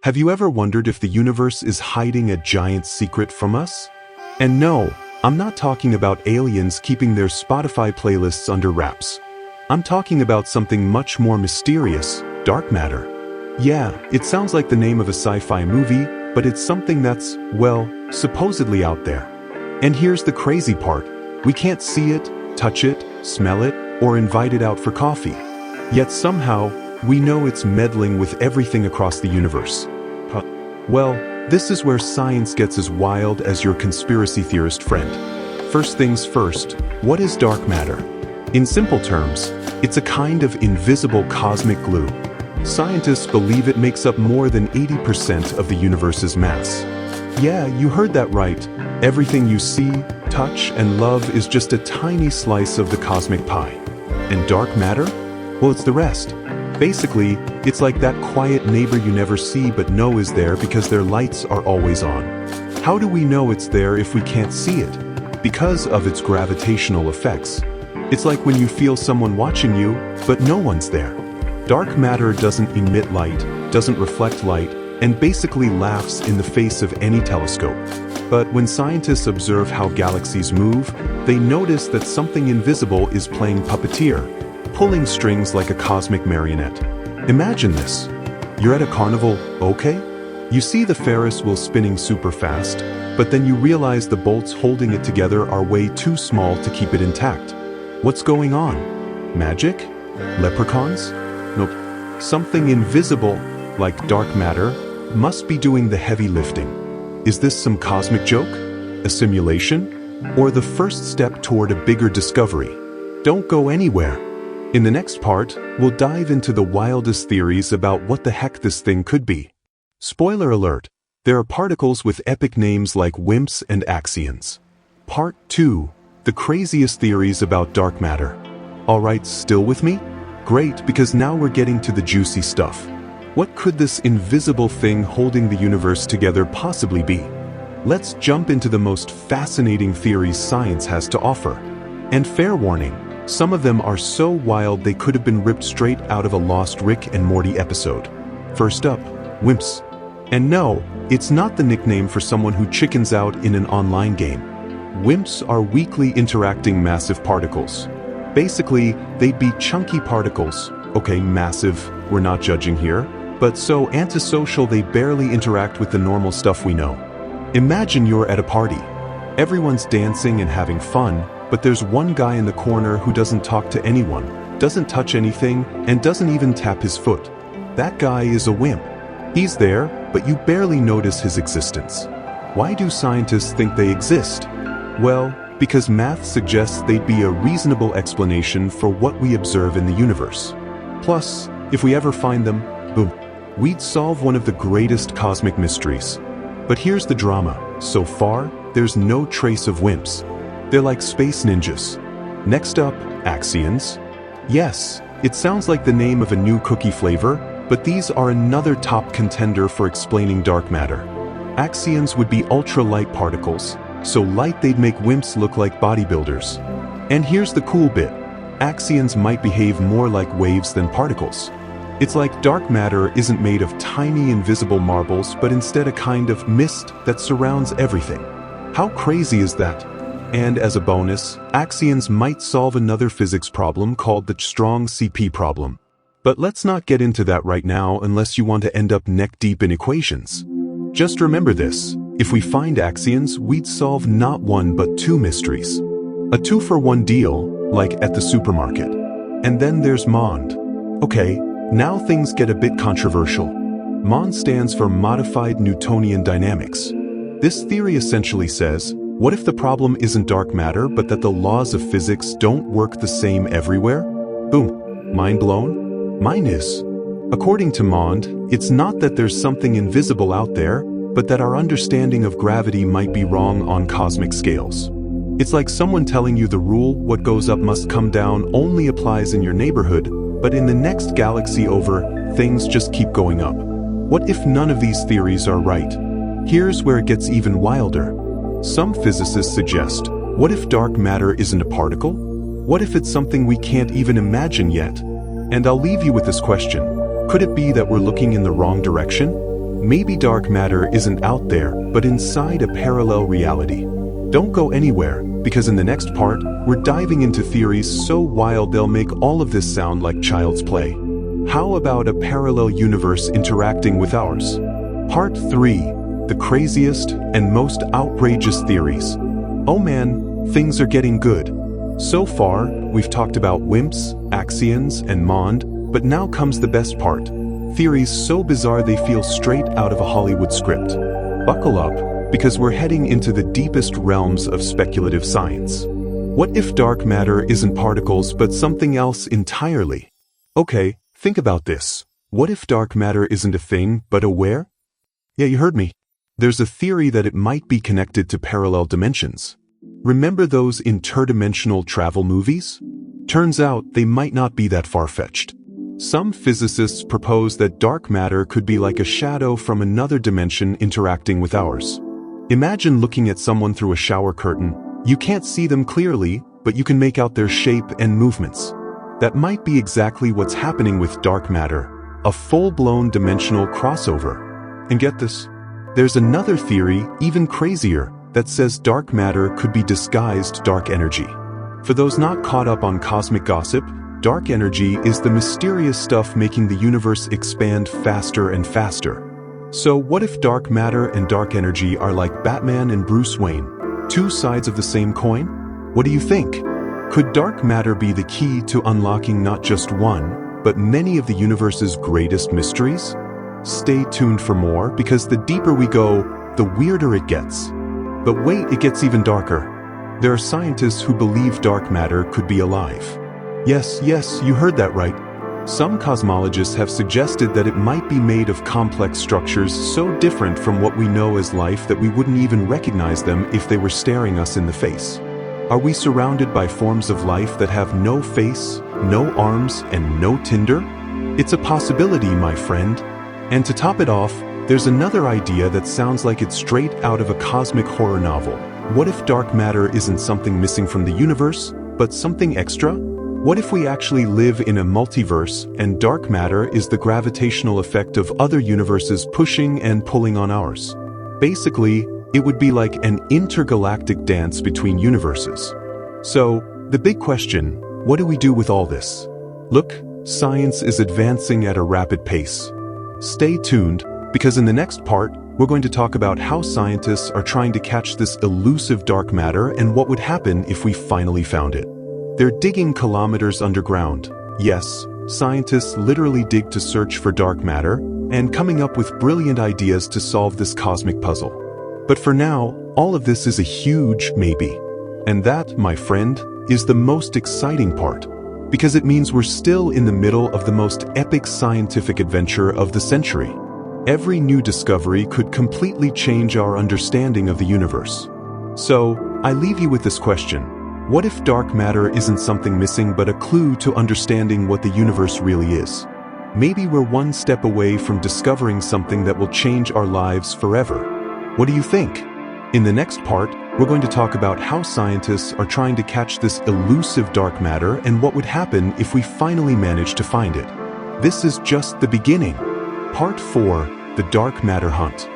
Have you ever wondered if the universe is hiding a giant secret from us? And no, I'm not talking about aliens keeping their Spotify playlists under wraps. I'm talking about something much more mysterious, dark matter. Yeah, it sounds like the name of a sci-fi movie, but it's something that's, well, supposedly out there. And here's the crazy part. We can't see it, touch it, smell it, or invite it out for coffee. Yet somehow, we know it's meddling with everything across the universe. Well, this is where science gets as wild as your conspiracy theorist friend. First things first, what is dark matter? In simple terms, it's a kind of invisible cosmic glue. Scientists believe it makes up more than 80% of the universe's mass. Yeah, you heard that right. Everything you see, touch, and love is just a tiny slice of the cosmic pie. And dark matter? Well, it's the rest. Basically, it's like that quiet neighbor you never see but know is there because their lights are always on. How do we know it's there if we can't see it? Because of its gravitational effects. It's like when you feel someone watching you, but no one's there. Dark matter doesn't emit light, doesn't reflect light, and basically laughs in the face of any telescope. But when scientists observe how galaxies move, they notice that something invisible is playing puppeteer, pulling strings like a cosmic marionette. Imagine this. You're at a carnival, okay? You see the Ferris wheel spinning super fast, but then you realize the bolts holding it together are way too small to keep it intact. What's going on? Magic? Leprechauns? Nope. Something invisible, like dark matter, must be doing the heavy lifting. Is this some cosmic joke? A simulation? Or the first step toward a bigger discovery? Don't go anywhere. In the next part, we'll dive into the wildest theories about what the heck this thing could be. Spoiler alert, there are particles with epic names like WIMPs and Axions. Part 2, the craziest theories about dark matter. Alright, still with me? Great, because now we're getting to the juicy stuff. What could this invisible thing holding the universe together possibly be? Let's jump into the most fascinating theories science has to offer. And fair warning, some of them are so wild they could have been ripped straight out of a lost Rick and Morty episode. First up, WIMPs. And no, it's not the nickname for someone who chickens out in an online game. WIMPs are weakly interacting massive particles. Basically, they'd be chunky particles. Okay, massive, we're not judging here, but so antisocial they barely interact with the normal stuff we know. Imagine you're at a party. Everyone's dancing and having fun, but there's one guy in the corner who doesn't talk to anyone, doesn't touch anything, and doesn't even tap his foot. That guy is a WIMP. He's there, but you barely notice his existence. Why do scientists think they exist? Well, because math suggests they'd be a reasonable explanation for what we observe in the universe. Plus, if we ever find them, boom, we'd solve one of the greatest cosmic mysteries. But here's the drama. So far, there's no trace of WIMPs. They're like space ninjas. Next up, Axions. Yes, it sounds like the name of a new cookie flavor, but these are another top contender for explaining dark matter. Axions would be ultra-light particles, so light they'd make WIMPs look like bodybuilders. And here's the cool bit. Axions might behave more like waves than particles. It's like dark matter isn't made of tiny invisible marbles, but instead a kind of mist that surrounds everything. How crazy is that? And as a bonus, Axions might solve another physics problem called the strong CP problem. But let's not get into that right now unless you want to end up neck-deep in equations. Just remember this, if we find Axions, we'd solve not one but two mysteries. A 2-for-1 deal, like at the supermarket. And then there's MOND. Okay, now things get a bit controversial. MOND stands for Modified Newtonian Dynamics. This theory essentially says, what if the problem isn't dark matter but that the laws of physics don't work the same everywhere? Boom. Mind blown? Mine is. According to MOND, it's not that there's something invisible out there, but that our understanding of gravity might be wrong on cosmic scales. It's like someone telling you the rule, what goes up must come down, only applies in your neighborhood, but in the next galaxy over, things just keep going up. What if none of these theories are right? Here's where it gets even wilder. Some physicists suggest, what if dark matter isn't a particle? What if it's something we can't even imagine yet? And I'll leave you with this question. Could it be that we're looking in the wrong direction? maybe dark matter isn't out there, but inside a parallel reality. Don't go anywhere, because in the next part, we're diving into theories so wild they'll make all of this sound like child's play. How about a parallel universe interacting with ours? Part 3. The craziest and most outrageous theories. Oh man, things are getting good. So far, we've talked about WIMPs, Axions, and MOND, but now comes the best part. Theories so bizarre they feel straight out of a Hollywood script. Buckle up, because we're heading into the deepest realms of speculative science. What if dark matter isn't particles but something else entirely? Okay, think about this. What if dark matter isn't a thing but a where? Yeah, you heard me. There's a theory that it might be connected to parallel dimensions. Remember those interdimensional travel movies? Turns out they might not be that far-fetched. Some physicists propose that dark matter could be like a shadow from another dimension interacting with ours. Imagine looking at someone through a shower curtain. You can't see them clearly, but you can make out their shape and movements. That might be exactly what's happening with dark matter, a full-blown dimensional crossover. And get this, there's another theory, even crazier, that says dark matter could be disguised dark energy. For those not caught up on cosmic gossip, dark energy is the mysterious stuff making the universe expand faster and faster. So what if dark matter and dark energy are like Batman and Bruce Wayne, two sides of the same coin? What do you think? Could dark matter be the key to unlocking not just one, but many of the universe's greatest mysteries? Stay tuned for more, because the deeper we go, the weirder it gets. But wait, it gets even darker. There are scientists who believe dark matter could be alive. Yes, you heard that right. Some cosmologists have suggested that it might be made of complex structures so different from what we know as life that we wouldn't even recognize them if they were staring us in the face. Are we surrounded by forms of life that have no face, no arms, and no Tinder? It's a possibility, my friend. And to top it off, there's another idea that sounds like it's straight out of a cosmic horror novel. What if dark matter isn't something missing from the universe, but something extra? What if we actually live in a multiverse and dark matter is the gravitational effect of other universes pushing and pulling on ours? Basically, it would be like an intergalactic dance between universes. So, the big question, what do we do with all this? Look, science is advancing at a rapid pace. Stay tuned, because in the next part, we're going to talk about how scientists are trying to catch this elusive dark matter and what would happen if we finally found it. They're digging kilometers underground. Yes, scientists literally dig to search for dark matter and coming up with brilliant ideas to solve this cosmic puzzle. But for now, all of this is a huge maybe. And that, my friend, is the most exciting part, because it means we're still in the middle of the most epic scientific adventure of the century. Every new discovery could completely change our understanding of the universe. So, I leave you with this question. What if dark matter isn't something missing but a clue to understanding what the universe really is? Maybe we're one step away from discovering something that will change our lives forever. What do you think? In the next part, we're going to talk about how scientists are trying to catch this elusive dark matter and what would happen if we finally manage to find it. This is just the beginning. Part 4, the dark matter hunt.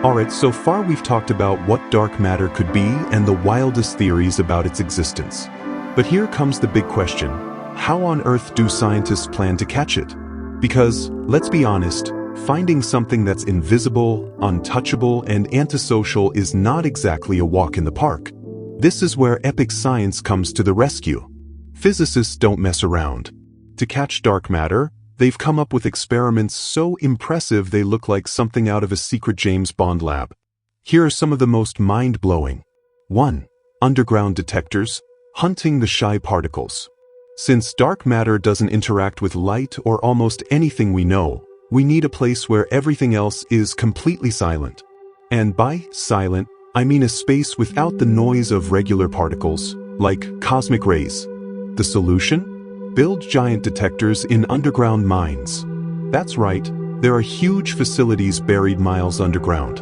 Alright, so far we've talked about what dark matter could be and the wildest theories about its existence. But here comes the big question. How on earth do scientists plan to catch it? Because, let's be honest, finding something that's invisible, untouchable, and antisocial is not exactly a walk in the park. This is where epic science comes to the rescue. Physicists don't mess around. To catch dark matter, they've come up with experiments so impressive they look like something out of a secret James Bond lab. Here are some of the most mind-blowing. 1. Underground detectors, hunting the shy particles. Since dark matter doesn't interact with light or almost anything we know, we need a place where everything else is completely silent. And by silent, I mean a space without the noise of regular particles, like cosmic rays. The solution? Build giant detectors in underground mines. That's right, there are huge facilities buried miles underground.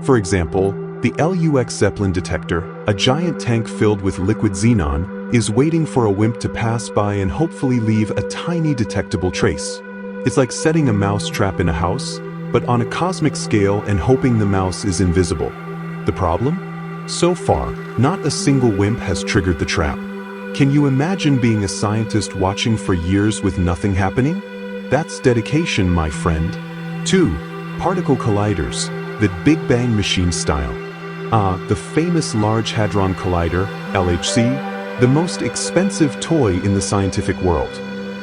For example, the LUX Zeppelin detector, a giant tank filled with liquid xenon, is waiting for a WIMP to pass by and hopefully leave a tiny detectable trace. It's like setting a mouse trap in a house, but on a cosmic scale and hoping the mouse is invisible. The problem? So far, not a single WIMP has triggered the trap. Can you imagine being a scientist watching for years with nothing happening? That's dedication, my friend. 2. Particle colliders, the Big Bang machine style. The famous Large Hadron Collider, LHC, the most expensive toy in the scientific world.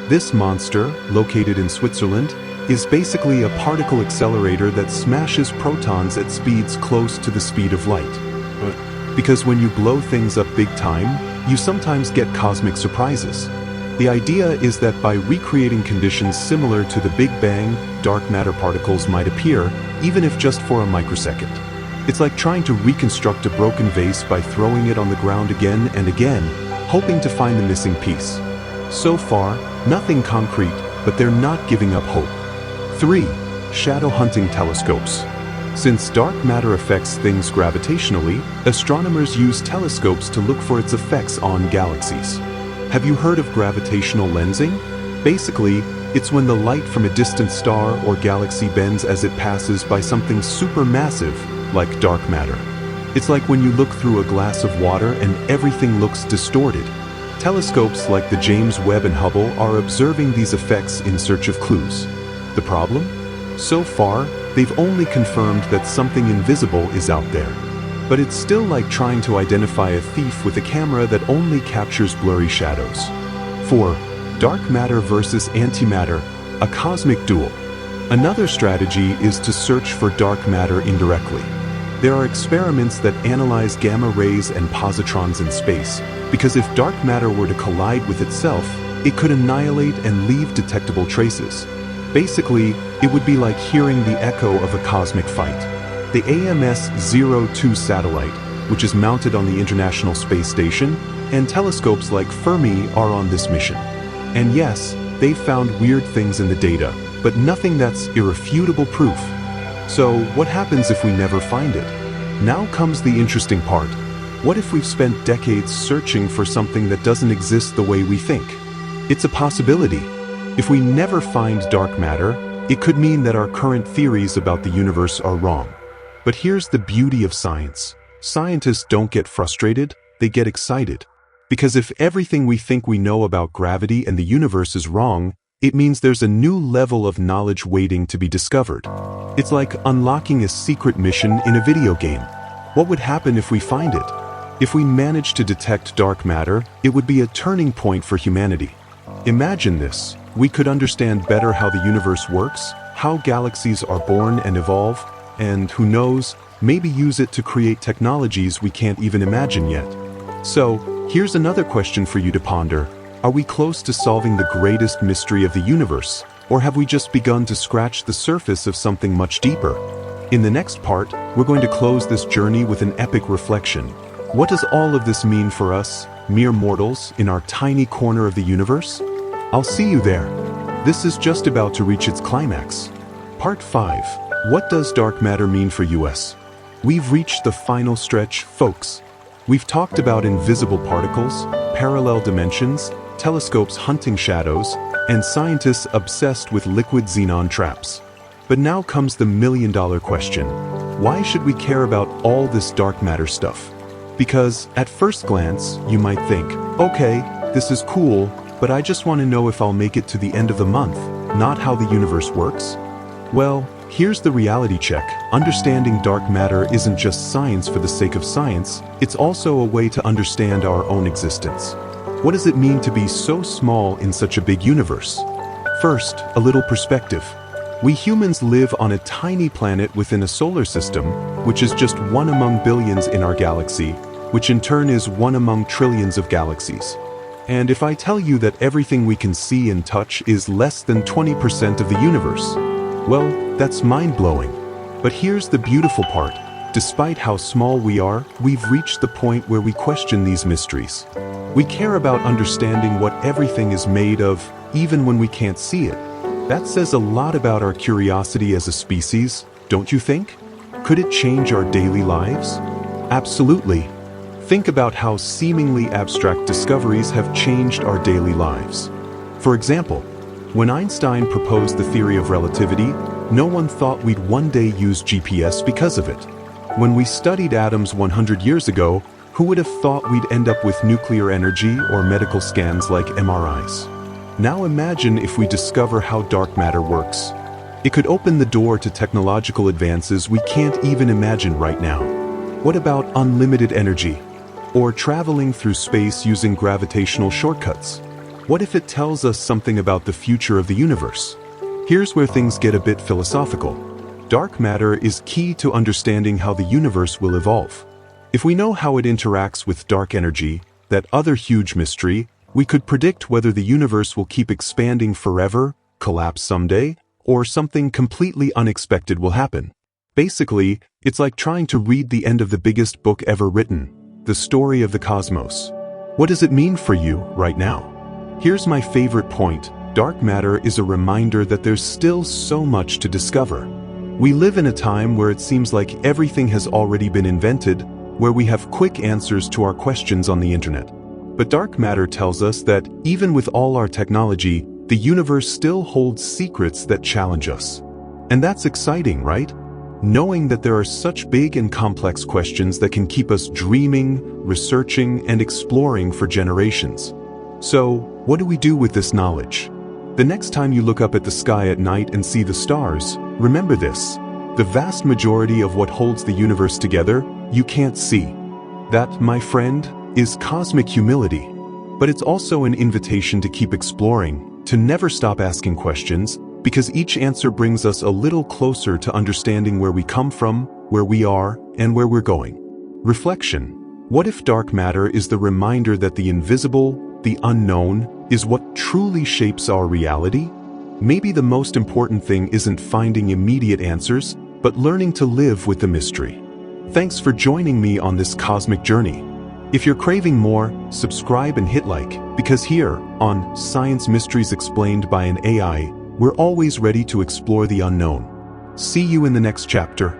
This monster, located in Switzerland, is basically a particle accelerator that smashes protons at speeds close to the speed of light. Because when you blow things up big time, you sometimes get cosmic surprises. The idea is that by recreating conditions similar to the Big Bang, dark matter particles might appear, even if just for a microsecond. It's like trying to reconstruct a broken vase by throwing it on the ground again and again, hoping to find the missing piece. So far, nothing concrete, but they're not giving up hope. 3. Shadow hunting telescopes. Since dark matter affects things gravitationally, astronomers use telescopes to look for its effects on galaxies. Have you heard of gravitational lensing? Basically, it's when the light from a distant star or galaxy bends as it passes by something supermassive, like dark matter. It's like when you look through a glass of water and everything looks distorted. Telescopes like the James Webb and Hubble are observing these effects in search of clues. The problem? So far, they've only confirmed that something invisible is out there. But it's still like trying to identify a thief with a camera that only captures blurry shadows. 4. Dark matter versus antimatter, a cosmic duel. Another strategy is to search for dark matter indirectly. There are experiments that analyze gamma rays and positrons in space, because if dark matter were to collide with itself, it could annihilate and leave detectable traces. Basically, it would be like hearing the echo of a cosmic fight. The AMS-02 satellite, which is mounted on the International Space Station, and telescopes like Fermi are on this mission. And yes, they've found weird things in the data, but nothing that's irrefutable proof. So, what happens if we never find it? Now comes the interesting part. What if we've spent decades searching for something that doesn't exist the way we think? It's a possibility. If we never find dark matter, it could mean that our current theories about the universe are wrong. But here's the beauty of science. Scientists don't get frustrated, they get excited. Because if everything we think we know about gravity and the universe is wrong, it means there's a new level of knowledge waiting to be discovered. It's like unlocking a secret mission in a video game. What would happen if we find it? If we manage to detect dark matter, it would be a turning point for humanity. Imagine this. We could understand better how the universe works, how galaxies are born and evolve, and who knows, maybe use it to create technologies we can't even imagine yet. So, here's another question for you to ponder. Are we close to solving the greatest mystery of the universe, or have we just begun to scratch the surface of something much deeper? In the next part, we're going to close this journey with an epic reflection. What does all of this mean for us, mere mortals, in our tiny corner of the universe? I'll see you there. This is just about to reach its climax. Part 5. What does dark matter mean for us? We've reached the final stretch, folks. We've talked about invisible particles, parallel dimensions, telescopes hunting shadows, and scientists obsessed with liquid xenon traps. But now comes the million-dollar question. Why should we care about all this dark matter stuff? Because, at first glance, you might think, okay, this is cool, but I just want to know if I'll make it to the end of the month, not how the universe works. Well, here's the reality check. Understanding dark matter isn't just science for the sake of science, it's also a way to understand our own existence. What does it mean to be so small in such a big universe? First, a little perspective. We humans live on a tiny planet within a solar system, which is just one among billions in our galaxy, which in turn is one among trillions of galaxies. And if I tell you that everything we can see and touch is less than 20% of the universe, well, that's mind-blowing. But here's the beautiful part. Despite how small we are, we've reached the point where we question these mysteries. We care about understanding what everything is made of, even when we can't see it. That says a lot about our curiosity as a species, don't you think? Could it change our daily lives? Absolutely. Think about how seemingly abstract discoveries have changed our daily lives. For example, when Einstein proposed the theory of relativity, No one thought we'd one day use GPS because of it. When we studied atoms 100 years ago, who would have thought we'd end up with nuclear energy or medical scans like MRIs? Now imagine if we discover how dark matter works. It could open the door to technological advances we can't even imagine right now. What about unlimited energy? Or traveling through space using gravitational shortcuts? What if it tells us something about the future of the universe? Here's where things get a bit philosophical. Dark matter is key to understanding how the universe will evolve. If we know how it interacts with dark energy, that other huge mystery, we could predict whether the universe will keep expanding forever, collapse someday, or something completely unexpected will happen. Basically, it's like trying to read the end of the biggest book ever written, the story of the cosmos. What does it mean for you right now? Here's my favorite point. Dark matter is a reminder that there's still so much to discover. We live in a time where it seems like everything has already been invented, where we have quick answers to our questions on the internet. But dark matter tells us that even with all our technology, the universe still holds secrets that challenge us. And that's exciting, right? Knowing that there are such big and complex questions that can keep us dreaming, researching, and exploring for generations. So, what do we do with this knowledge? The next time you look up at the sky at night and see the stars, remember this. The vast majority of what holds the universe together, you can't see. That, my friend, is cosmic humility. But it's also an invitation to keep exploring, to never stop asking questions, because each answer brings us a little closer to understanding where we come from, where we are, and where we're going. Reflection. What if dark matter is the reminder that the invisible, the unknown, is what truly shapes our reality? Maybe the most important thing isn't finding immediate answers, but learning to live with the mystery. Thanks for joining me on this cosmic journey. If you're craving more, subscribe and hit like, because here, on Science Mysteries Explained by an AI, we're always ready to explore the unknown. See you in the next chapter.